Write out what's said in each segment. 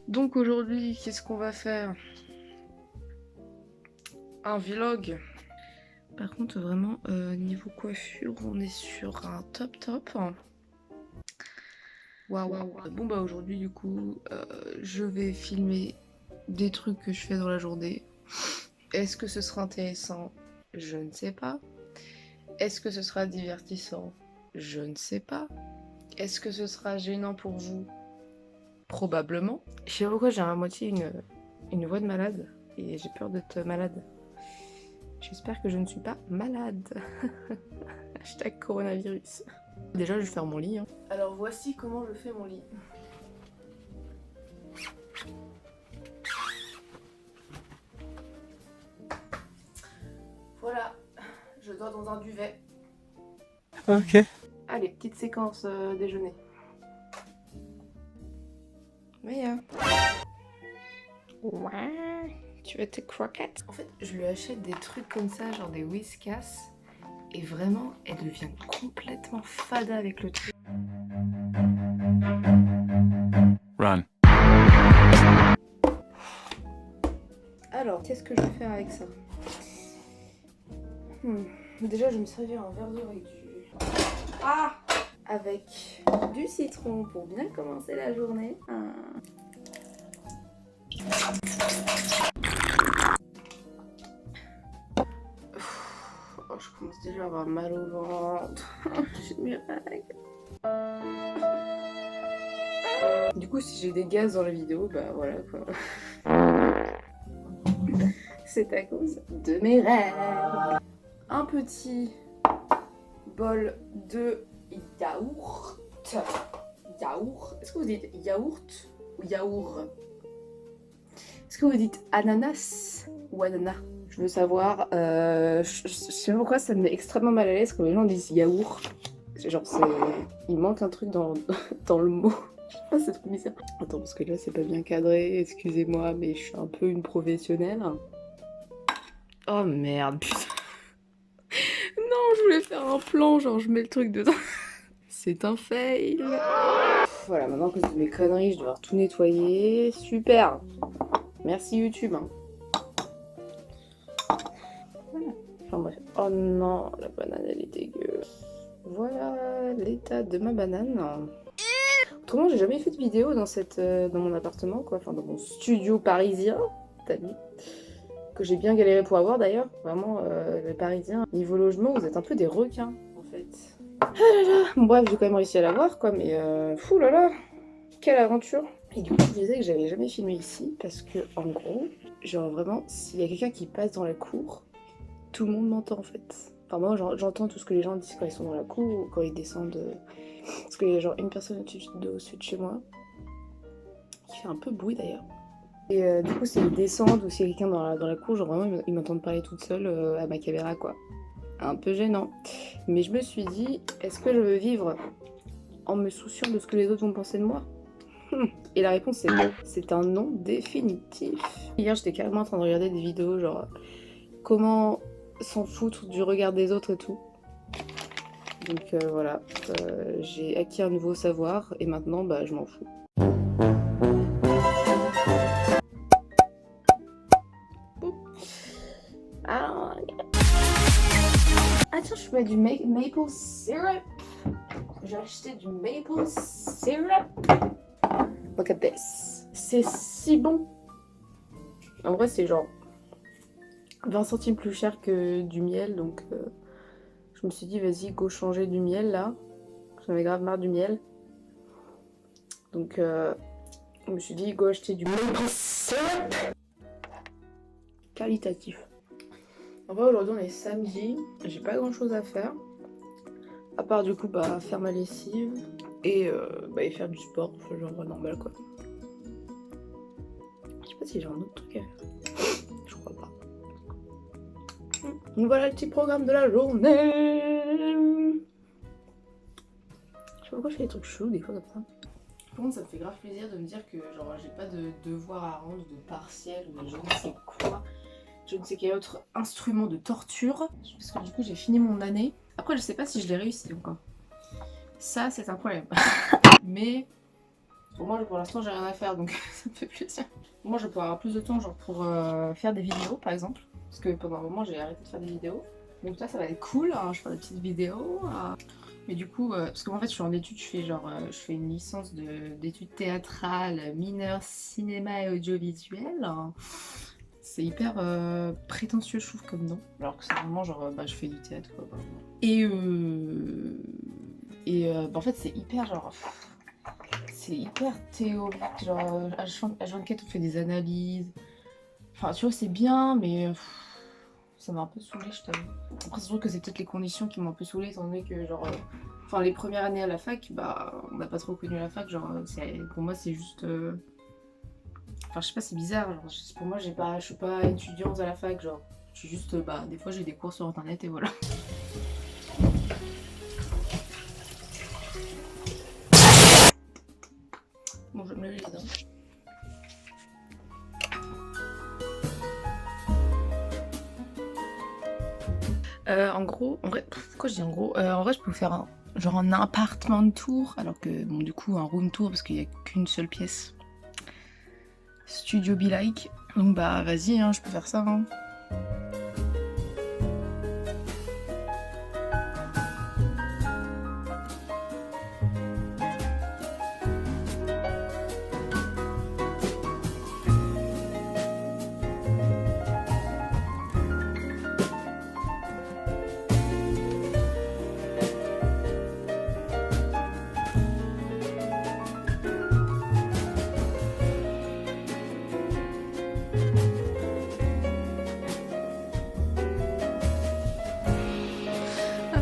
Donc aujourd'hui, qu'est-ce qu'on va faire? Un vlog. Par contre, vraiment, niveau coiffure, on est sur un top. Waouh. Bon bah aujourd'hui, du coup, je vais filmer des trucs que je fais dans la journée. Est-ce que ce sera intéressant? Je ne sais pas. Est-ce que ce sera divertissant? Je ne sais pas. Est-ce que ce sera gênant pour vous? Probablement. Je sais pas pourquoi j'ai à moitié une voix de malade et j'ai peur d'être malade. J'espère que je ne suis pas malade. Hashtag coronavirus. Déjà, je vais faire mon lit. Hein. Alors voici comment je fais mon lit. Voilà, je dors dans un duvet. Ok. Allez, petite séquence déjeuner. Mais ouais, tu veux tes croquettes? En fait, je lui achète des trucs comme ça, genre des Whiskas. Et vraiment, elle devient complètement fada avec le truc. Run. Alors, qu'est-ce que je vais faire avec ça? Déjà, je vais me servir un verre d'eau avec avec du citron pour bien commencer la journée. Oh, je commence déjà à avoir mal au ventre. J'ai mes règles. Du coup, si j'ai des gaz dans la vidéo, bah voilà quoi. C'est à cause de mes règles. Un petit bol de yaourt. Yaourt. Est-ce que vous dites yaourt ou yaourt? Est-ce que vous dites ananas ou ananas? Je veux savoir. Je sais pas pourquoi ça me met extrêmement mal à l'aise quand les gens disent yaourt. Genre, il manque un truc dans le mot. Ah, c'est trop bizarre. Attends, parce que là, c'est pas bien cadré. Excusez-moi, mais je suis un peu une professionnelle. Oh merde, putain. Non, je voulais faire un plan, genre je mets le truc dedans. C'est un fail. Voilà, maintenant à cause de mes conneries, je dois devoir tout nettoyer. Super. Merci YouTube. Hein. Voilà. Enfin bref. Oh non, la banane elle est dégueu. Voilà l'état de ma banane. Autrement, j'ai jamais fait de vidéo dans mon appartement, quoi. Enfin, dans mon studio parisien. T'as vu? Que j'ai bien galéré pour avoir d'ailleurs. Vraiment, les Parisiens, niveau logement, vous êtes un peu des requins, en fait. Ah là là. Bon, bref, j'ai quand même réussi à l'avoir, quoi, mais fou là là, quelle aventure. Et du coup, je disais que j'avais jamais filmé ici, parce que, en gros, genre vraiment, s'il y a quelqu'un qui passe dans la cour, tout le monde m'entend, en fait. Enfin, moi, j'entends tout ce que les gens disent quand ils sont dans la cour, ou quand ils descendent... Parce qu'il y a genre une personne au-dessus de chez moi, qui fait un peu de bruit d'ailleurs. Et du coup, s'ils descendent ou s'il y a quelqu'un dans la cour, genre vraiment, ils m'entendent parler toute seule à ma caméra, quoi. Un peu gênant. Mais je me suis dit, est-ce que je veux vivre en me souciant de ce que les autres vont penser de moi? Et la réponse est non. C'est un non définitif. Hier, j'étais carrément en train de regarder des vidéos, genre comment s'en foutre du regard des autres et tout. Donc voilà, j'ai acquis un nouveau savoir et maintenant, bah, je m'en fous. Ah tiens, je mets du maple syrup. J'ai acheté du maple syrup. Look at this. C'est si bon. En vrai, c'est genre 20 centimes plus cher que du miel, donc je me suis dit, vas-y, go changer du miel là. J'en avais grave marre du miel. Donc je me suis dit, go acheter du maple syrup. Qualitatif. En vrai, aujourd'hui on est samedi, j'ai pas grand chose à faire. À part du coup bah, faire ma lessive et faire du sport, genre normal quoi. Je sais pas si j'ai un autre truc à faire. Je crois pas. Donc voilà le petit programme de la journée. Je sais pas pourquoi je fais des trucs chelous des fois comme ça. Par contre ça me fait grave plaisir de me dire que genre j'ai pas de devoir à rendre, de partiel ou de je ne sais quoi. je ne sais quel autre instrument de torture. Parce que du coup j'ai fini mon année. Après je sais pas si je l'ai réussi encore. Ça c'est un problème. Mais au moins pour l'instant j'ai rien à faire donc ça me fait plaisir. Moi je peux avoir plus de temps genre pour faire des vidéos par exemple. Parce que pendant un moment j'ai arrêté de faire des vidéos. Donc là ça va être cool, hein, je fais des petites vidéos. Mais du coup, parce que moi en fait je suis en études, je fais une licence d'études théâtrales mineures cinéma et audiovisuel. C'est hyper prétentieux je trouve comme nom. Alors que c'est vraiment genre je fais du théâtre quoi. En fait c'est hyper genre... C'est hyper théorique, genre H24 on fait des analyses. Enfin tu vois c'est bien mais ça m'a un peu saoulée je t'avoue. Après c'est sûr que c'est peut-être les conditions qui m'ont un peu saoulée étant donné que genre... Enfin les premières années à la fac, bah on n'a pas trop connu la fac, genre pour moi c'est juste... Enfin je sais pas c'est bizarre, genre, pour moi je suis pas étudiante à la fac, genre je suis juste des fois j'ai des cours sur internet et voilà. Bon je vais me laver les dents. En gros, en vrai, pourquoi je dis en gros en vrai je peux vous faire un appartement tour, alors que bon du coup un room tour parce qu'il n'y a qu'une seule pièce. Studio be like. Donc bah vas-y hein, je peux faire ça hein.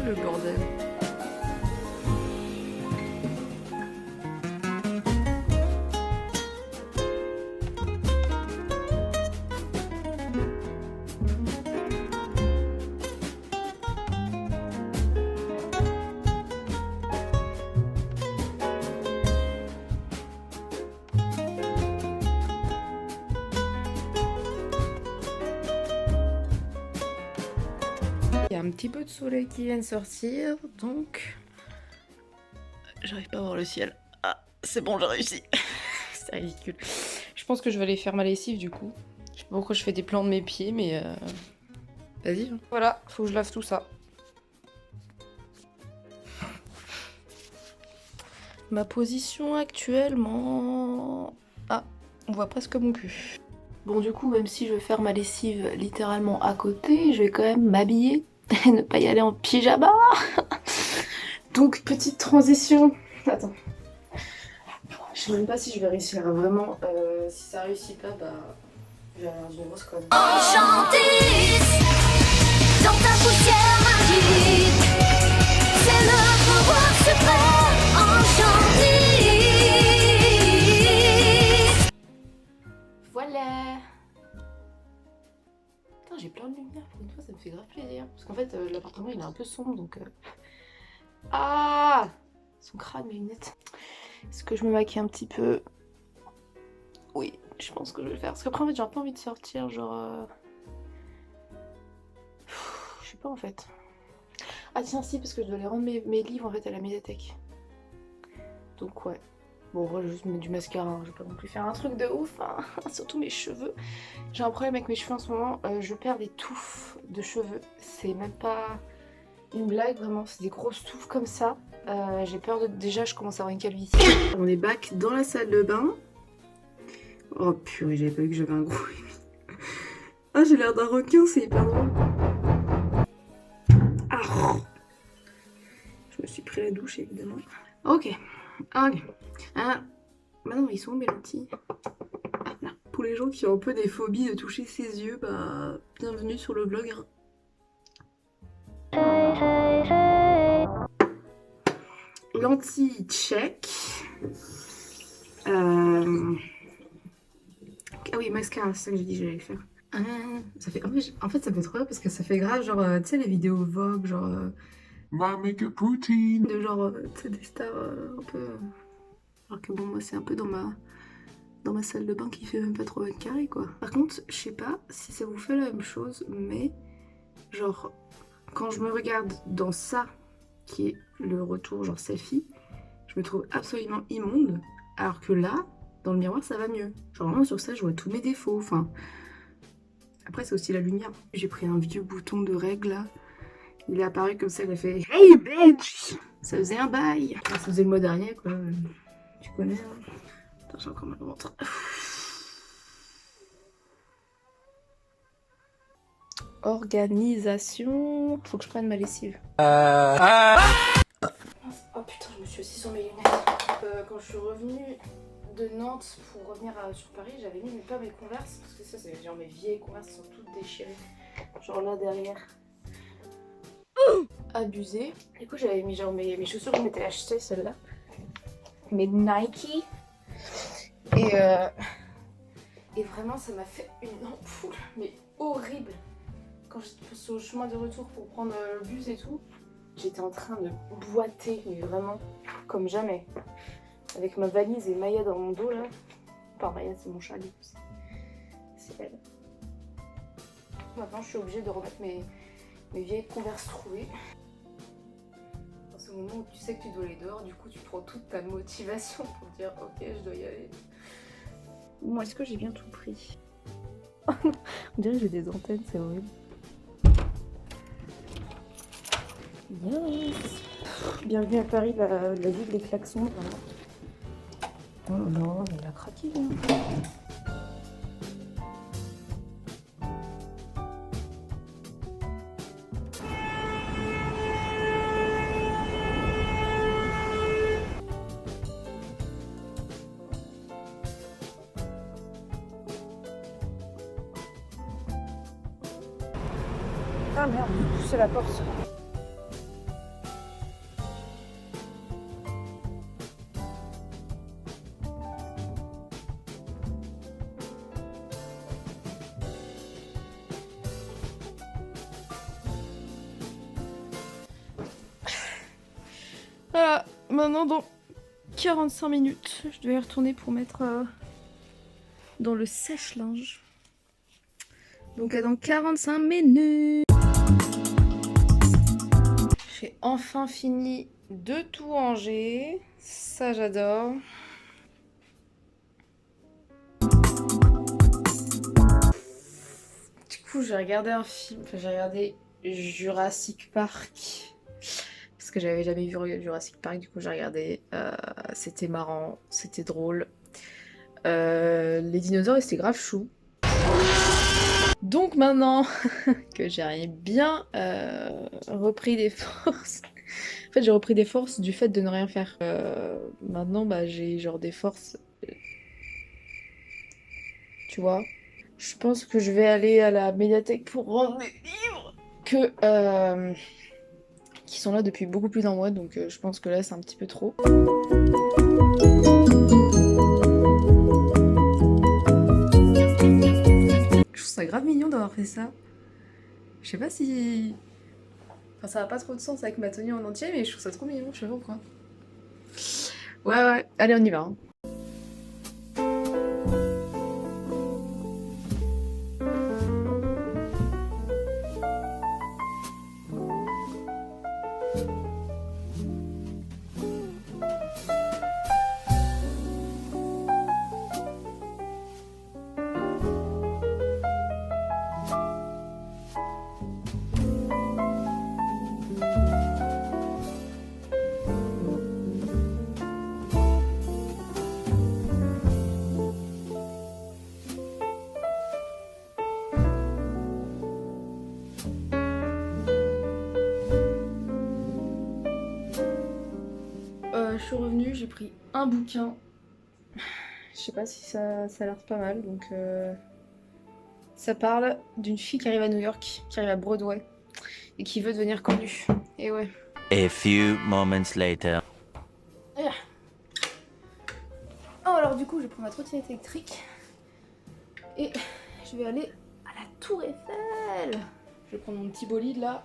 Le bordel. Il y a un petit peu de soleil qui vient de sortir, donc j'arrive pas à voir le ciel. Ah, c'est bon, j'ai réussi. C'est ridicule. Je pense que je vais aller faire ma lessive du coup. Je sais pas pourquoi je fais des plans de mes pieds, mais vas-y. Voilà, faut que je lave tout ça. Ma position actuellement... Ah, on voit presque mon cul. Bon du coup, même si je vais faire ma lessive littéralement à côté, je vais quand même m'habiller et ne pas y aller en pyjama. Donc petite transition. Attends. Je sais même pas si je vais réussir à vraiment... si ça réussit pas, bah... je vais avoir une grosse conne. Enchantée dans ta poussière magique, c'est le pouvoir suprême. Enchantée. Voilà. Putain, j'ai plein de lumière pour une fois, ça me fait grave plaisir. Parce qu'en fait, l'appartement il est un peu sombre donc... Ah, son crâne, mes lunettes. Est-ce que je me maquille un petit peu? Oui, je pense que je vais le faire. Parce qu'après, en fait, j'ai un peu envie de sortir, genre... Je sais pas, en fait. Ah tiens, si, parce que je dois aller rendre mes livres, en fait, à la médiathèque. Donc, ouais. Bon, en vrai, je vais juste mettre du mascara, hein. Je vais pas non plus faire un truc de ouf, hein. Surtout mes cheveux. J'ai un problème avec mes cheveux en ce moment. Je perds des touffes de cheveux. C'est même pas une blague, vraiment. C'est des grosses touffes comme ça. J'ai peur de... Déjà, je commence à avoir une calvitie. On est back dans la salle de bain. Oh purée, j'avais pas vu que j'avais un gros... Ah, j'ai l'air d'un requin, c'est hyper drôle. Ah, je me suis pris la douche, évidemment. Ok. Ok. Ah, bah non, ils sont où mes lentilles? Ah, là. Pour les gens qui ont un peu des phobies de toucher ses yeux, bah, bienvenue sur le vlog. Lentilles, check. Ah oui, mascara, c'est ça que j'ai dit que j'allais faire. Ça fait... En fait, ça me fait trop rire parce que ça fait grave, genre, tu sais, les vidéos Vogue, genre... My makeup routine. De genre, tu sais, des stars un peu... Alors que bon, moi, c'est un peu dans dans ma salle de bain qui fait même pas 3 mètres carrés quoi. Par contre, je sais pas si ça vous fait la même chose, mais genre quand je me regarde dans ça, qui est le retour genre selfie, je me trouve absolument immonde, alors que là, dans le miroir, ça va mieux. Genre vraiment sur ça, je vois tous mes défauts, enfin... Après, c'est aussi la lumière. J'ai pris un vieux bouton de règle là. Il est apparu comme ça, il a fait Hey bitch! Ça faisait un bail. Ça faisait le mois dernier quoi. Tu connais hein. Attends, j'ai encore mal au ventre. Organisation. Faut que je prenne ma lessive. Oh putain, je me suis assise sur mes lunettes. Quand je suis revenue de Nantes pour revenir sur Paris, j'avais mis pas mes Converse parce que ça, c'est genre mes vieilles Converse sont toutes déchirées. Genre là derrière. Abusé. Du coup, j'avais mis genre mes chaussures que je m'étais achetées, celles-là. Mes Nike. Et vraiment, ça m'a fait une ampoule, mais horrible. Quand j'étais sur le chemin de retour pour prendre le bus et tout, j'étais en train de boiter, mais vraiment comme jamais. Avec ma valise et Maya dans mon dos là. Enfin, Maya, c'est mon chat, du coup. C'est elle. Maintenant, je suis obligée de remettre mes vieilles Converse trouées. Dans ce moment où tu sais que tu dois aller dehors, du coup, tu prends toute ta motivation pour dire ok, je dois y aller. Bon, est-ce que j'ai bien tout pris? On dirait que j'ai des antennes, c'est horrible. Yes. Bienvenue à Paris, la ville des klaxons. Vraiment. Oh là là, mais il a craqué. Hein. Ah merde, j'ai poussé la porte. Voilà, maintenant dans 45 minutes, je dois y retourner pour mettre dans le sèche-linge. Donc dans 45 minutes. J'ai enfin fini de tout ranger. Ça j'adore. Du coup j'ai regardé un film, enfin j'ai regardé Jurassic Park. Parce que j'avais jamais vu Jurassic Park, du coup j'ai regardé. C'était marrant, c'était drôle. Les dinosaures c'était grave chou. Donc maintenant que j'ai bien repris des forces, en fait j'ai repris des forces du fait de ne rien faire. Maintenant bah, j'ai genre des forces, tu vois. Je pense que je vais aller à la médiathèque pour rendre mes livres qui sont là depuis beaucoup plus d'un mois, donc je pense que là c'est un petit peu trop. Je trouve ça grave mignon d'avoir fait ça. Je sais pas si... Enfin, ça a pas trop de sens avec ma tenue en entier, mais je trouve ça trop mignon, je sais pas pourquoi. Ouais, allez on y va. Hein. Je suis revenue, j'ai pris un bouquin. Je sais pas si ça a l'air pas mal, donc ça parle d'une fille qui arrive à New York, qui arrive à Broadway et qui veut devenir connue. Et ouais. A few moments later. Oh alors du coup je vais prendre ma trottinette électrique et je vais aller à la Tour Eiffel. Je vais prendre mon petit bolide là.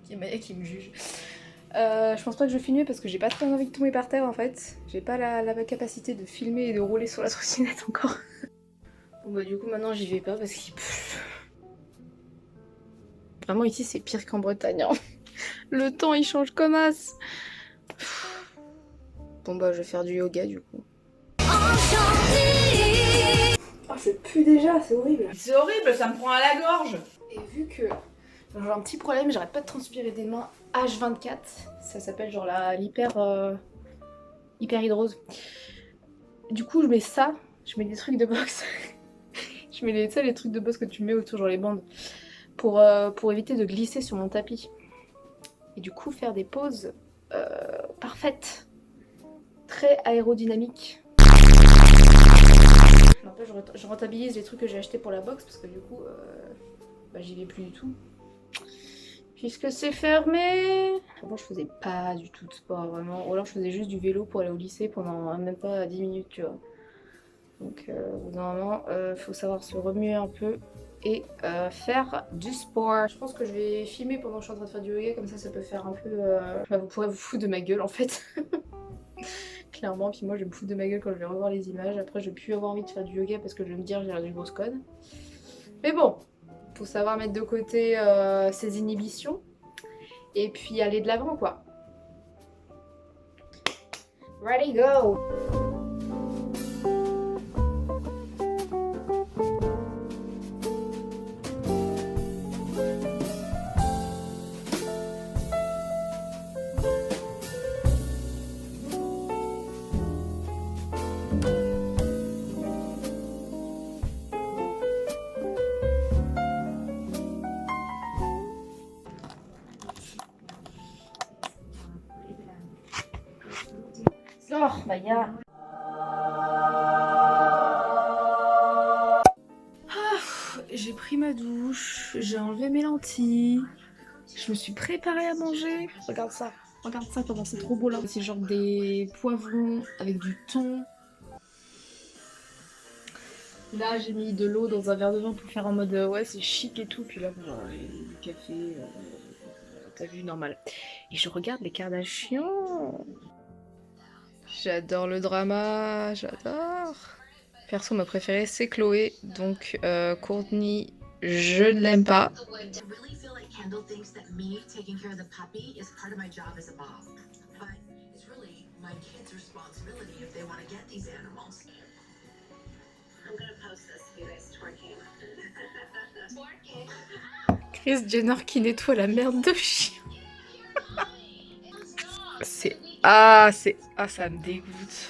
Il y a Maya qui me juge. Je pense pas que je vais filmer parce que j'ai pas très envie de tomber par terre en fait. J'ai pas la capacité de filmer et de rouler sur la trottinette encore. Bon bah du coup maintenant j'y vais pas parce qu'il... Vraiment ici c'est pire qu'en Bretagne. Hein. Le temps il change comme as. Bon bah je vais faire du yoga du coup. Oh ça pue déjà, c'est horrible. C'est horrible, ça me prend à la gorge. Et vu que j'ai un petit problème, j'arrête pas de transpirer des mains H24. Ça s'appelle genre hyperhidrose. Du coup je mets ça, je mets des trucs de boxe. Je mets les trucs de boxe que tu mets autour, genre les bandes, pour éviter de glisser sur mon tapis. Et du coup faire des poses parfaites, très aérodynamiques. Après je rentabilise les trucs que j'ai achetés pour la boxe parce que du coup bah, j'y vais plus du tout. Puisque c'est fermé. Avant je faisais pas du tout de sport vraiment. Ou alors je faisais juste du vélo pour aller au lycée pendant même pas 10 minutes tu vois. Donc normalement faut savoir se remuer un peu et faire du sport. Je pense que je vais filmer pendant que je suis en train de faire du yoga, comme ça peut faire un peu... Bah, vous pourrez vous foutre de ma gueule en fait. Clairement, puis moi je vais me foutre de ma gueule quand je vais revoir les images. Après je vais plus avoir envie de faire du yoga parce que je vais me dire j'ai l'air d'une grosse conne. Mais bon, faut savoir mettre de côté ses inhibitions et puis aller de l'avant quoi. Ready, go! Oh, bah ya. J'ai pris ma douche, j'ai enlevé mes lentilles, je me suis préparée à manger. Regarde ça comment c'est trop beau là. C'est genre des poivrons avec du thon. Là j'ai mis de l'eau dans un verre de vin pour faire en mode ouais c'est chic et tout. Puis là du café, t'as vu normal. Et je regarde les Kardashians. J'adore le drama, j'adore. Perso, ma préférée c'est Chloé, donc Courtney, je ne l'aime pas. Kris Jenner qui nettoie la merde de chien. Ça me dégoûte.